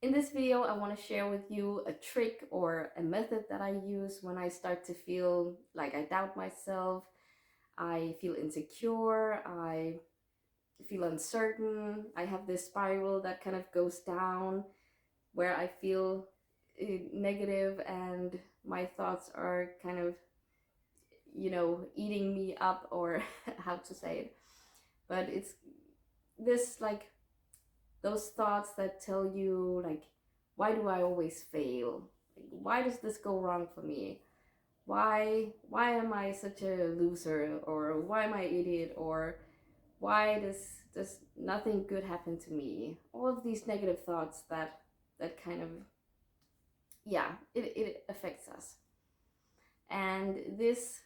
In this video, I want to share with you a trick or a method that I use when I start to feel like I doubt myself, I feel insecure, I feel uncertain. I have this spiral that kind of goes down where I feel negative and my thoughts are kind of, eating me up, or how to say it. But it's this, like, those thoughts that tell you, like, why do I always fail? Like, why does this go wrong for me? Why am I such a loser? Or why am I an idiot? Or why does nothing good happen to me? All of these negative thoughts that kind of, yeah, it affects us. And this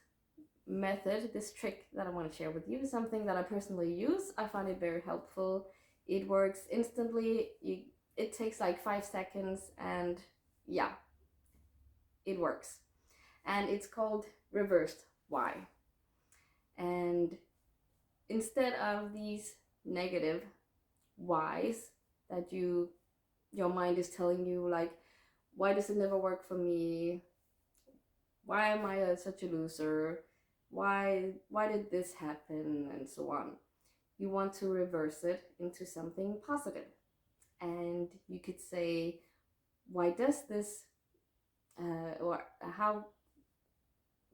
method, this trick that I want to share with you, is something that I personally use. I find it very helpful. It works instantly. It takes like 5 seconds, and yeah, it works. And it's called reversed why. And instead of these negative whys that your mind is telling you, like, why does it never work for me? Why am I such a loser? Why did this happen? And so on. You want to reverse it into something positive. And you could say, why does this, or how,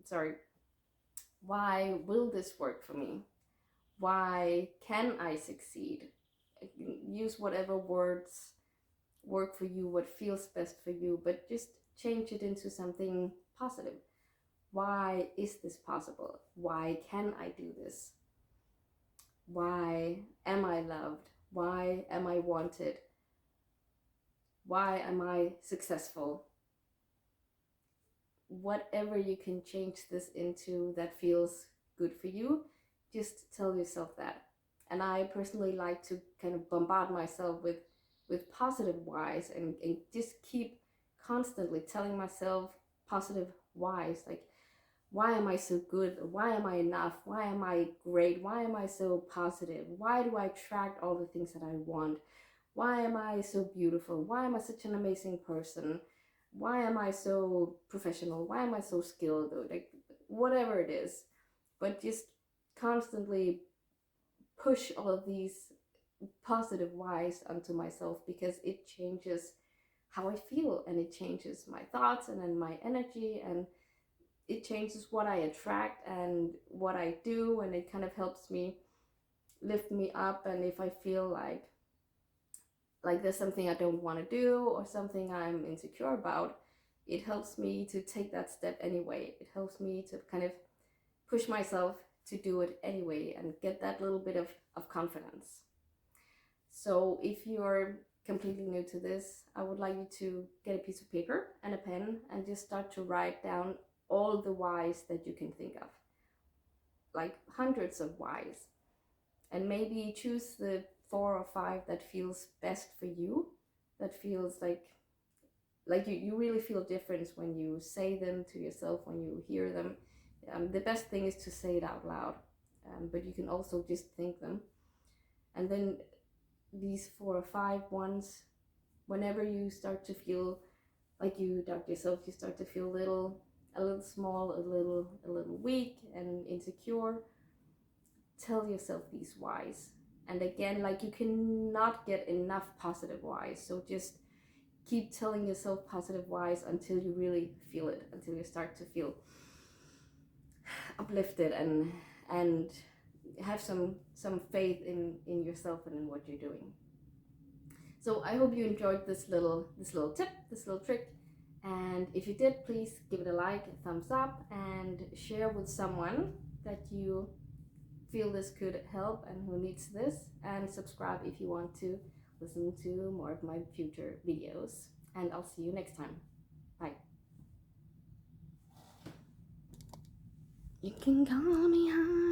sorry, why will this work for me? Why can I succeed? Use whatever words work for you, what feels best for you, but just change it into something positive. Why is this possible? Why can I do this? Why am I loved? Why am I wanted? Why am I successful? Whatever you can change this into that feels good for you, just tell yourself that. And I personally like to kind of bombard myself with positive whys, and just keep constantly telling myself positive whys, like, why am I so good? Why am I enough? Why am I great? Why am I so positive? Why do I attract all the things that I want? Why am I so beautiful? Why am I such an amazing person? Why am I so professional? Why am I so skilled? Like, whatever it is. But just constantly push all of these positive whys onto myself, because it changes how I feel, and it changes my thoughts and then my energy, and it changes what I attract and what I do, and it kind of helps me lift me up. And if I feel like there's something I don't want to do, or something I'm insecure about, it helps me to take that step anyway. It helps me to kind of push myself to do it anyway and get that little bit of confidence. So if you're completely new to this, I would like you to get a piece of paper and a pen and just start to write down all the whys that you can think of, like hundreds of whys, and maybe choose the 4 or 5 that feels best for you, that feels like you really feel difference when you say them to yourself, when you hear them. The best thing is to say it out loud, but you can also just think them. And then these 4 or 5 ones, whenever you start to feel like you doubt yourself, you start to feel a little small, a little weak and insecure, tell yourself these whys. And again, like, you cannot get enough positive whys, so just keep telling yourself positive whys until you really feel it, until you start to feel uplifted and have some faith in yourself and in what you're doing. So I hope you enjoyed this little tip, this little trick. And if you did, please give it a like, a thumbs up, and share with someone that you feel this could help and who needs this. And subscribe if you want to listen to more of my future videos. And I'll see you next time. Bye. You can call me honey.